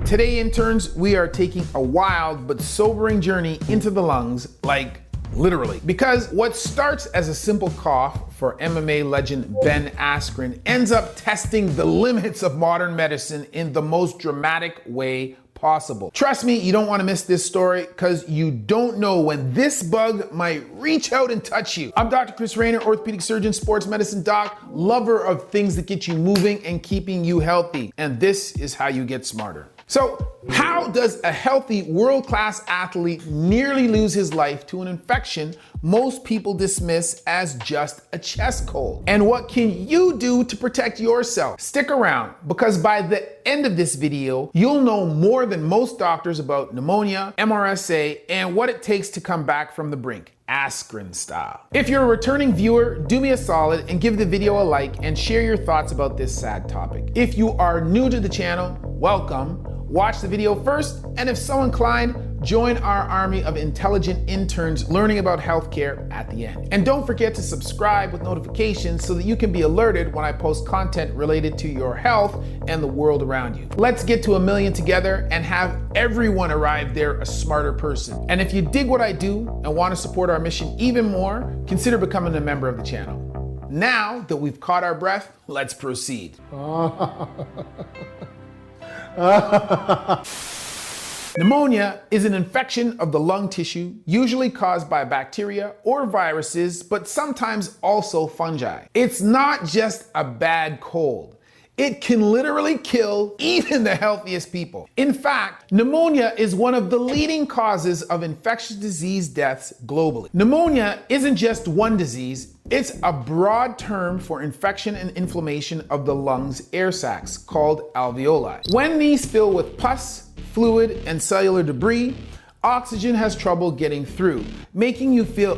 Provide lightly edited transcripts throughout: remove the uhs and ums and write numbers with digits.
Today, interns, we are taking a wild but sobering journey into the lungs, like literally. Because what starts as a simple cough for MMA legend Ben Askren ends up testing the limits of modern medicine in the most dramatic way possible. Trust me, you don't want to miss this story because you don't know when this bug might reach out and touch you. I'm Dr. Chris Raynor, orthopedic surgeon, sports medicine doc, lover of things that get you moving and keeping you healthy. And this is how you get smarter. So, how does a healthy world-class athlete nearly lose his life to an infection most people dismiss as just a chest cold? And what can you do to protect yourself? Stick around, because by the end of this video, you'll know more than most doctors about pneumonia, MRSA, and what it takes to come back from the brink. Askren style. If you're a returning viewer, do me a solid and give the video a like and share your thoughts about this sad topic. If you are new to the channel, welcome. Watch the video first, and if so inclined, join our army of intelligent interns learning about healthcare at the end. And don't forget to subscribe with notifications so that you can be alerted when I post content related to your health and the world around you. Let's get to 1 million together and have everyone arrive there a smarter person. And if you dig what I do and want to support our mission even more, consider becoming a member of the channel. Now that we've caught our breath, let's proceed. Pneumonia is an infection of the lung tissue, usually caused by bacteria or viruses, but sometimes also fungi. It's not just a bad cold. It can literally kill even the healthiest people. In fact, pneumonia is one of the leading causes of infectious disease deaths globally. Pneumonia isn't just one disease, it's a broad term for infection and inflammation of the lungs' air sacs, called alveoli. When these fill with pus, fluid, and cellular debris, oxygen has trouble getting through, making you feel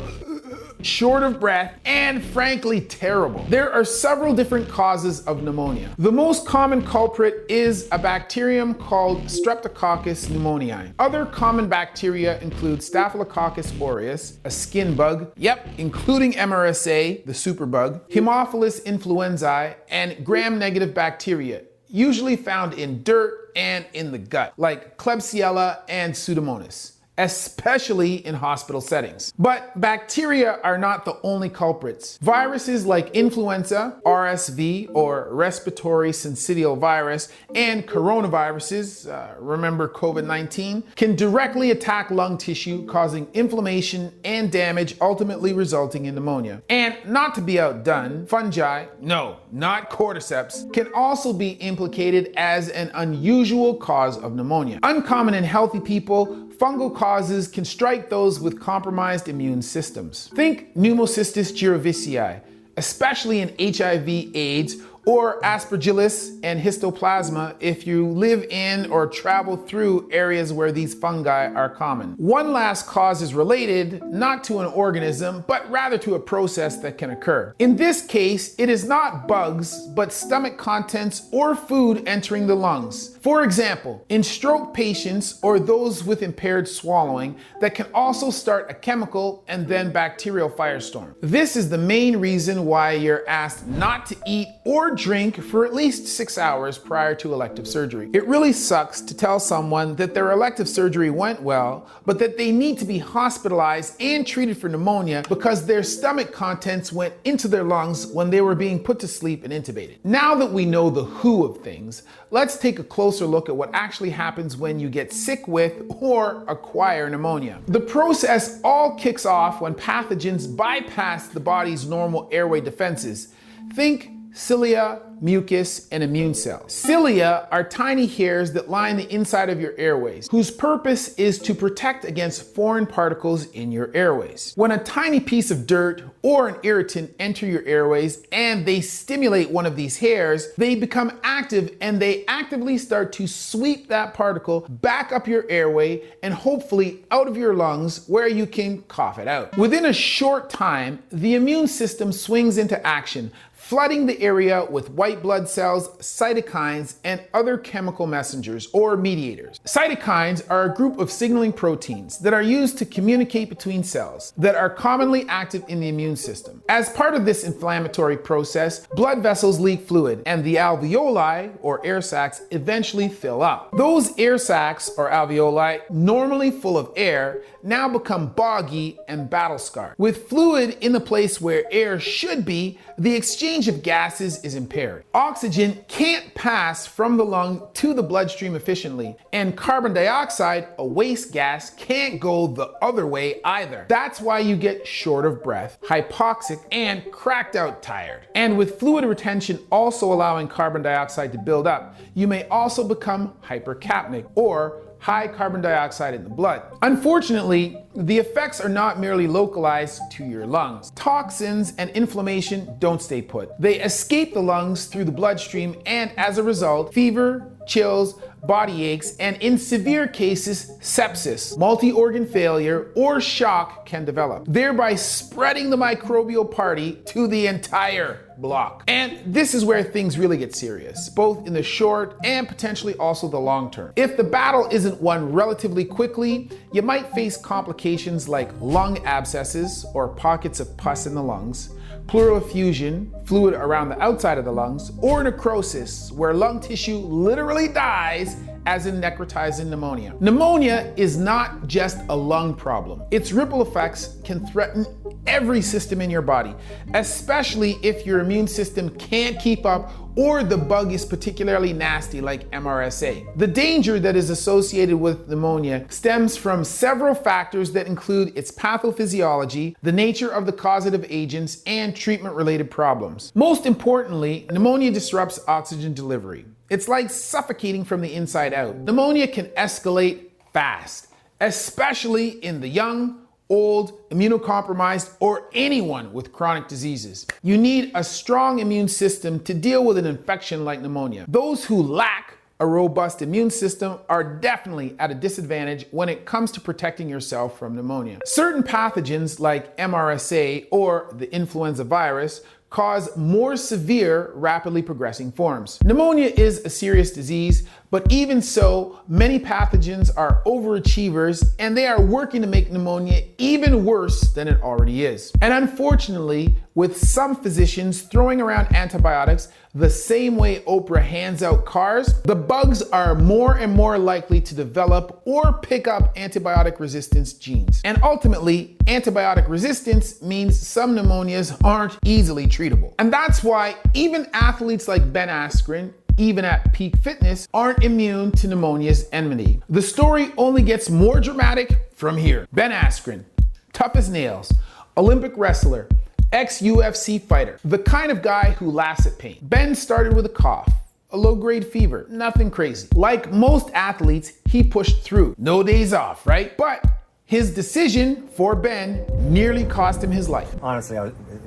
short of breath and frankly terrible. There are several different causes of pneumonia. The most common culprit is a bacterium called Streptococcus pneumoniae. Other common bacteria include Staphylococcus aureus, a skin bug, including MRSA, the superbug, Haemophilus influenzae, and gram-negative bacteria, usually found in dirt and in the gut, like Klebsiella and Pseudomonas, especially in hospital settings. But bacteria are not the only culprits. Viruses like influenza, RSV, or respiratory syncytial virus, and coronaviruses, remember COVID-19, can directly attack lung tissue, causing inflammation and damage, ultimately resulting in pneumonia. And not to be outdone, fungi, no, not cordyceps, can also be implicated as an unusual cause of pneumonia. Uncommon in healthy people, fungal causes can strike those with compromised immune systems. Think Pneumocystis jirovecii, especially in HIV/AIDS, or Aspergillus and Histoplasma if you live in or travel through areas where these fungi are common. One last cause is related, not to an organism, but rather to a process that can occur. In this case, it is not bugs, but stomach contents or food entering the lungs. For example, in stroke patients or those with impaired swallowing, that can also start a chemical and then bacterial firestorm. This is the main reason why you're asked not to eat or drink for at least 6 hours prior to elective surgery. It really sucks to tell someone that their elective surgery went well, but that they need to be hospitalized and treated for pneumonia because their stomach contents went into their lungs when they were being put to sleep and intubated. Now that we know the who of things, let's take a closer look at what actually happens when you get sick with or acquire pneumonia. The process all kicks off when pathogens bypass the body's normal airway defenses. Think cilia, mucus, and immune cells. Cilia are tiny hairs that line the inside of your airways, whose purpose is to protect against foreign particles in your airways. When a tiny piece of dirt or an irritant enter your airways and they stimulate one of these hairs, they become active and they actively start to sweep that particle back up your airway and hopefully out of your lungs where you can cough it out. Within a short time, the immune system swings into action, flooding the area with white blood cells, cytokines, and other chemical messengers or mediators. Cytokines are a group of signaling proteins that are used to communicate between cells that are commonly active in the immune system. As part of this inflammatory process, blood vessels leak fluid and the alveoli or air sacs eventually fill up. Those air sacs or alveoli, normally full of air, now become boggy and battle scarred. With fluid in the place where air should be, the exchange of gases is impaired. Oxygen can't pass from the lung to the bloodstream efficiently, and carbon dioxide, a waste gas, can't go the other way either. That's why you get short of breath, hypoxic, and cracked out tired. And with fluid retention also allowing carbon dioxide to build up, you may also become hypercapnic or high carbon dioxide in the blood. Unfortunately, the effects are not merely localized to your lungs. Toxins and inflammation don't stay put. They escape the lungs through the bloodstream, and as a result, fever, chills, body aches, and in severe cases, sepsis, multi-organ failure, or shock can develop, thereby spreading the microbial party to the entire block. And this is where things really get serious, both in the short and potentially also the long term. If the battle isn't won relatively quickly, you might face complications like lung abscesses or pockets of pus in the lungs, pleural effusion, fluid around the outside of the lungs, or necrosis, where lung tissue literally dies, as in necrotizing pneumonia. Pneumonia is not just a lung problem. Its ripple effects can threaten every system in your body, especially if your immune system can't keep up or the bug is particularly nasty like MRSA. The danger that is associated with pneumonia stems from several factors that include its pathophysiology, the nature of the causative agents, and treatment-related problems. Most importantly, pneumonia disrupts oxygen delivery. It's like suffocating from the inside out. Pneumonia can escalate fast, especially in the young, old, immunocompromised, or anyone with chronic diseases. You need a strong immune system to deal with an infection like pneumonia. Those who lack a robust immune system are definitely at a disadvantage when it comes to protecting yourself from pneumonia. Certain pathogens like MRSA or the influenza virus cause more severe, rapidly progressing forms. Pneumonia is a serious disease, but even so, many pathogens are overachievers and they are working to make pneumonia even worse than it already is. And unfortunately, with some physicians throwing around antibiotics the same way Oprah hands out cars, the bugs are more and more likely to develop or pick up antibiotic resistance genes. And ultimately, antibiotic resistance means some pneumonias aren't easily treatable. And that's why even athletes like Ben Askren, even at peak fitness, aren't immune to pneumonia's enmity. The story only gets more dramatic from here. Ben Askren, tough as nails, Olympic wrestler, ex-UFC fighter, the kind of guy who laughs at pain. Ben started with a cough, a low-grade fever, nothing crazy. Like most athletes, he pushed through. No days off, right? But his decision for Ben nearly cost him his life. Honestly,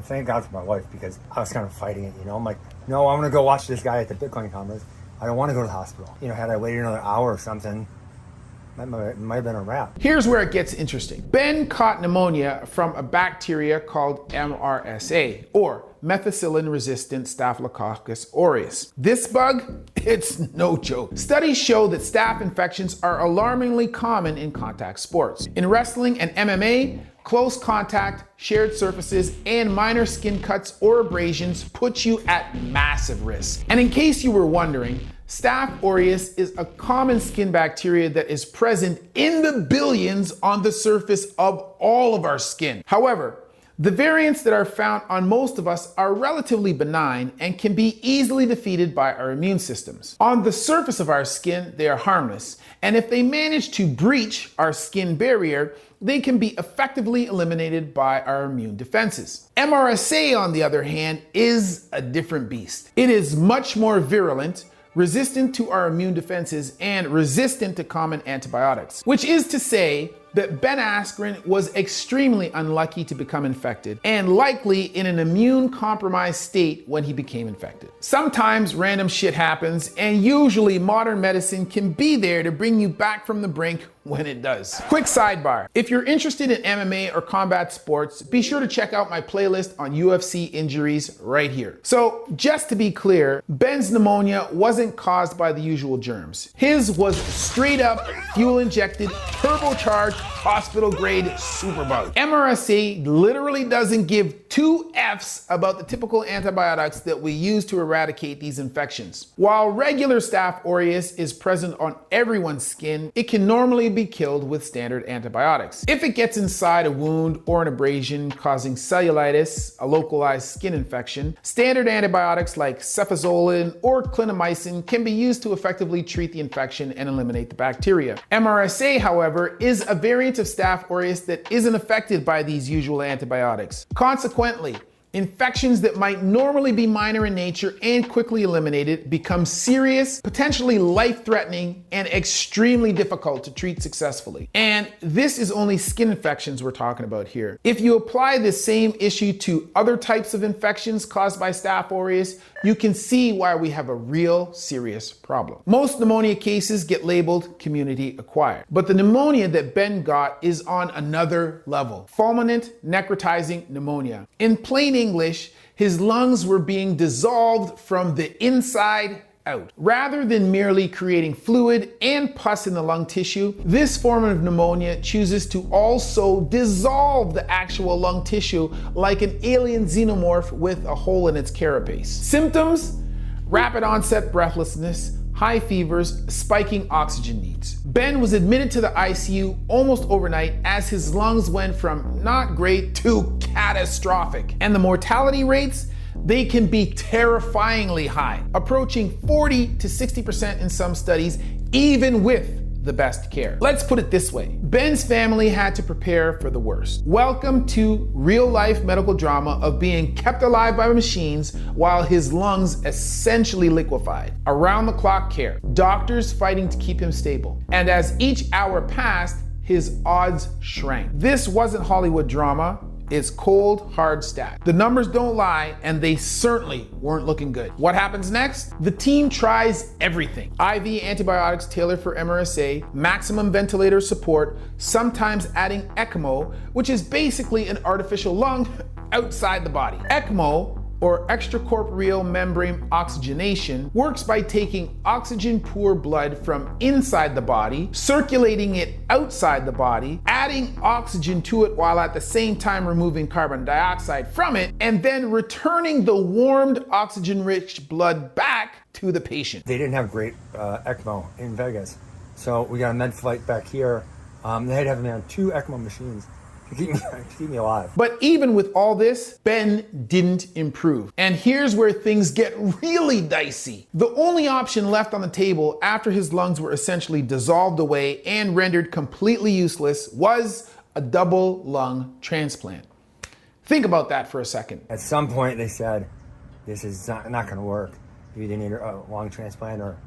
thank God for my wife, because I was kind of fighting it, you know? I'm like, no, I'm gonna go watch this guy at the Bitcoin conference. I don't want to go to the hospital. You know, had I waited another hour or something, that might have been a wrap. Here's where it gets interesting. Ben caught pneumonia from a bacteria called MRSA, or methicillin-resistant Staphylococcus aureus. This bug, it's no joke. Studies show that staph infections are alarmingly common in contact sports. In wrestling and MMA, close contact, shared surfaces, and minor skin cuts or abrasions put you at massive risk. And in case you were wondering, Staph aureus is a common skin bacteria that is present in the billions on the surface of all of our skin. However, the variants that are found on most of us are relatively benign and can be easily defeated by our immune systems. On the surface of our skin, they are harmless, and if they manage to breach our skin barrier, they can be effectively eliminated by our immune defenses. MRSA, on the other hand, is a different beast. It is much more virulent, resistant to our immune defenses, and resistant to common antibiotics. Which is to say, that Ben Askren was extremely unlucky to become infected and likely in an immune compromised state when he became infected. Sometimes random shit happens, and usually modern medicine can be there to bring you back from the brink when it does. Quick sidebar. If you're interested in MMA or combat sports, be sure to check out my playlist on UFC injuries right here. So just to be clear, Ben's pneumonia wasn't caused by the usual germs. His was straight up fuel injected, turbocharged, hospital grade superbug. MRSA literally doesn't give two F's about the typical antibiotics that we use to eradicate these infections. While regular Staph aureus is present on everyone's skin, it can normally be killed with standard antibiotics. If it gets inside a wound or an abrasion causing cellulitis, a localized skin infection, standard antibiotics like cefazolin or clindamycin can be used to effectively treat the infection and eliminate the bacteria. MRSA, however, is a variant of Staph aureus that isn't affected by these usual antibiotics. Consequently, infections that might normally be minor in nature and quickly eliminated become serious, potentially life-threatening, and extremely difficult to treat successfully. And this is only skin infections we're talking about here. If you apply this same issue to other types of infections caused by Staph aureus, you can see why we have a real serious problem. Most pneumonia cases get labeled community acquired, but the pneumonia that Ben got is on another level. Fulminant necrotizing pneumonia. In plain English, his lungs were being dissolved from the inside out. Rather than merely creating fluid and pus in the lung tissue, this form of pneumonia chooses to also dissolve the actual lung tissue like an alien xenomorph with a hole in its carapace. Symptoms: rapid onset breathlessness, high fevers, spiking oxygen needs. Ben was admitted to the ICU almost overnight as his lungs went from not great to catastrophic. And the mortality rates, they can be terrifyingly high, approaching 40 to 60% in some studies, even with the best care. Let's put it this way. Ben's family had to prepare for the worst. Welcome to real-life medical drama of being kept alive by machines while his lungs essentially liquefied. Around-the-clock care. Doctors fighting to keep him stable. And as each hour passed, his odds shrank. This wasn't Hollywood drama. It's cold, hard stats. The numbers don't lie, and they certainly weren't looking good. What happens next? The team tries everything. IV antibiotics tailored for MRSA, maximum ventilator support, sometimes adding ECMO, which is basically an artificial lung outside the body. ECMO, or extracorporeal membrane oxygenation, works by taking oxygen-poor blood from inside the body, circulating it outside the body, adding oxygen to it while at the same time removing carbon dioxide from it, and then returning the warmed oxygen-rich blood back to the patient. They didn't have great ECMO in Vegas, so we got a med flight back here. They had to have me on 2 ECMO machines to keep me alive. But even with all this, Ben didn't improve. And here's where things get really dicey. The only option left on the table after his lungs were essentially dissolved away and rendered completely useless was a double lung transplant. Think about that for a second. At some point they said, this is not going to work. You either need a lung transplant or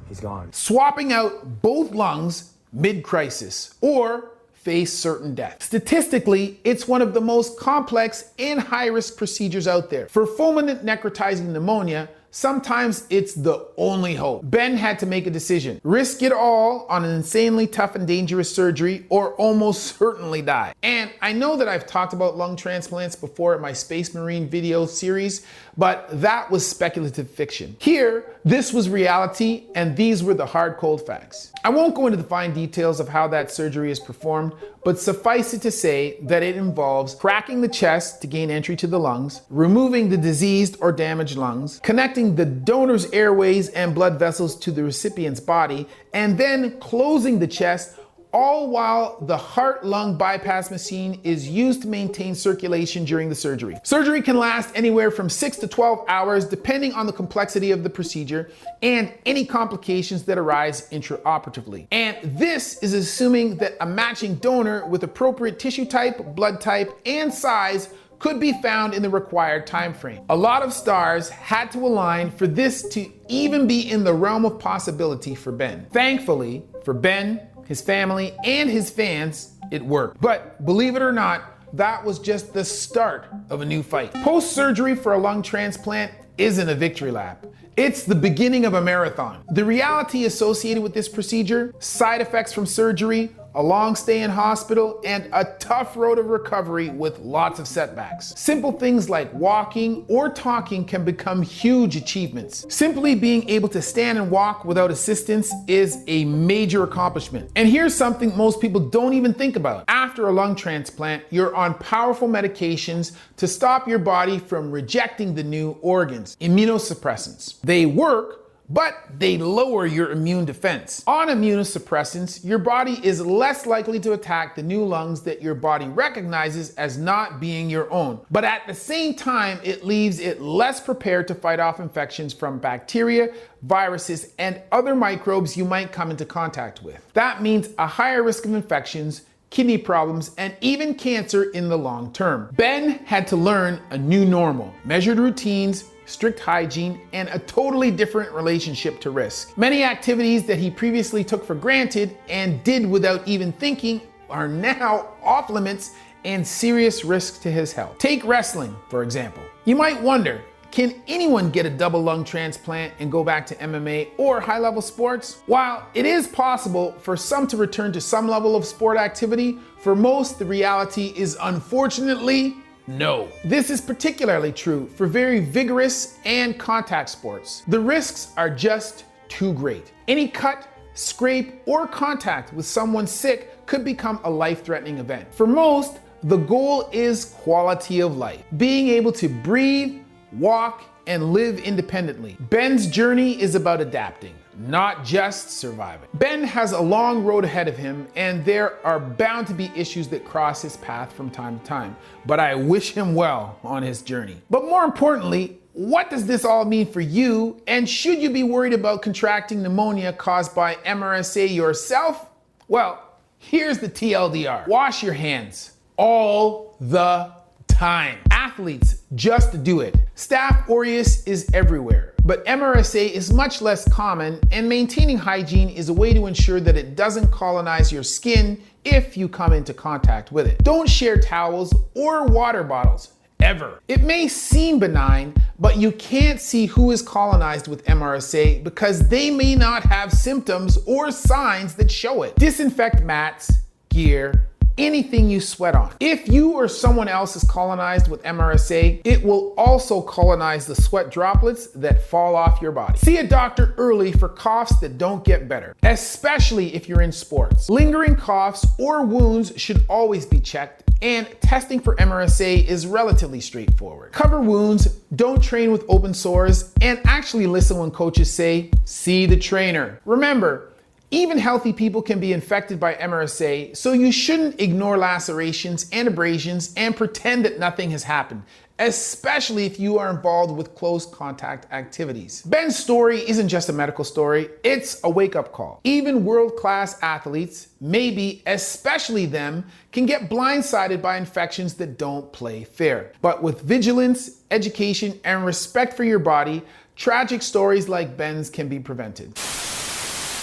he's gone. Swapping out both lungs mid-crisis, or face certain death. Statistically, it's one of the most complex and high-risk procedures out there. For fulminant necrotizing pneumonia, sometimes it's the only hope. Ben had to make a decision. Risk it all on an insanely tough and dangerous surgery or almost certainly die. And I know that I've talked about lung transplants before in my Space Marine video series, but that was speculative fiction. Here, this was reality, and these were the hard, cold facts. I won't go into the fine details of how that surgery is performed, but suffice it to say that it involves cracking the chest to gain entry to the lungs, removing the diseased or damaged lungs, connecting the donor's airways and blood vessels to the recipient's body, and then closing the chest, all while the heart-lung bypass machine is used to maintain circulation during the surgery. Surgery can last anywhere from 6 to 12 hours depending on the complexity of the procedure and any complications that arise intraoperatively. And this is assuming that a matching donor with appropriate tissue type, blood type, and size could be found in the required time frame. A lot of stars had to align for this to even be in the realm of possibility for Ben. Thankfully, for Ben, his family, and his fans, it worked. But believe it or not, that was just the start of a new fight. Post-surgery for a lung transplant isn't a victory lap. It's the beginning of a marathon. The reality associated with this procedure, side effects from surgery, a long stay in hospital, and a tough road of recovery with lots of setbacks. Simple things like walking or talking can become huge achievements. Simply being able to stand and walk without assistance is a major accomplishment. And here's something most people don't even think about. After a lung transplant, you're on powerful medications to stop your body from rejecting the new organs, immunosuppressants. They work, but they lower your immune defense. On immunosuppressants, your body is less likely to attack the new lungs that your body recognizes as not being your own. But at the same time, it leaves it less prepared to fight off infections from bacteria, viruses, and other microbes you might come into contact with. That means a higher risk of infections, kidney problems, and even cancer in the long term. Ben had to learn a new normal, measured routines, strict hygiene, and a totally different relationship to risk. Many activities that he previously took for granted and did without even thinking are now off limits and serious risks to his health. Take wrestling, for example. You might wonder, can anyone get a double lung transplant and go back to MMA or high-level sports? While it is possible for some to return to some level of sport activity, for most the reality is unfortunately no. This is particularly true for very vigorous and contact sports. The risks are just too great. Any cut, scrape, or contact with someone sick could become a life-threatening event. For most, the goal is quality of life, being able to breathe, walk, and live independently. Ben's journey is about adapting, not just surviving. Ben has a long road ahead of him, and there are bound to be issues that cross his path from time to time, but I wish him well on his journey. But more importantly, what does this all mean for you, and should you be worried about contracting pneumonia caused by MRSA yourself? Well, here's the TLDR. Wash your hands all the time. Athletes just do it. Staph aureus is everywhere, but MRSA is much less common, and maintaining hygiene is a way to ensure that it doesn't colonize your skin if you come into contact with it. Don't share towels or water bottles, ever. It may seem benign, but you can't see who is colonized with MRSA because they may not have symptoms or signs that show it. Disinfect mats, gear, anything you sweat on. If you or someone else is colonized with MRSA, it will also colonize the sweat droplets that fall off your body. See a doctor early for coughs that don't get better, especially if you're in sports. Lingering coughs or wounds should always be checked, and testing for MRSA is relatively straightforward. Cover wounds, don't train with open sores, and actually listen when coaches say, see the trainer. Remember, even healthy people can be infected by MRSA, so you shouldn't ignore lacerations and abrasions and pretend that nothing has happened, especially if you are involved with close contact activities. Ben's story isn't just a medical story, it's a wake-up call. Even world-class athletes, maybe especially them, can get blindsided by infections that don't play fair. But with vigilance, education, and respect for your body, tragic stories like Ben's can be prevented.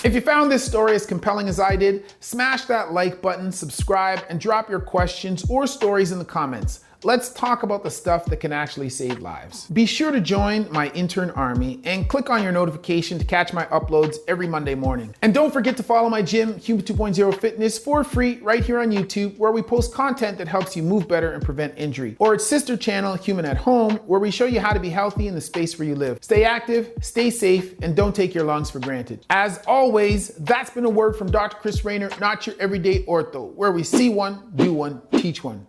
If you found this story as compelling as I did, smash that like button, subscribe, and drop your questions or stories in the comments. Let's talk about the stuff that can actually save lives. Be sure to join my intern army and click on your notification to catch my uploads every Monday morning. And don't forget to follow my gym, Human 2.0 Fitness, for free right here on YouTube, where we post content that helps you move better and prevent injury. Or its sister channel, Human at Home, where we show you how to be healthy in the space where you live. Stay active, stay safe, and don't take your lungs for granted. As always, that's been a word from Dr. Chris Raynor, not your everyday ortho, where we see one, do one, teach one.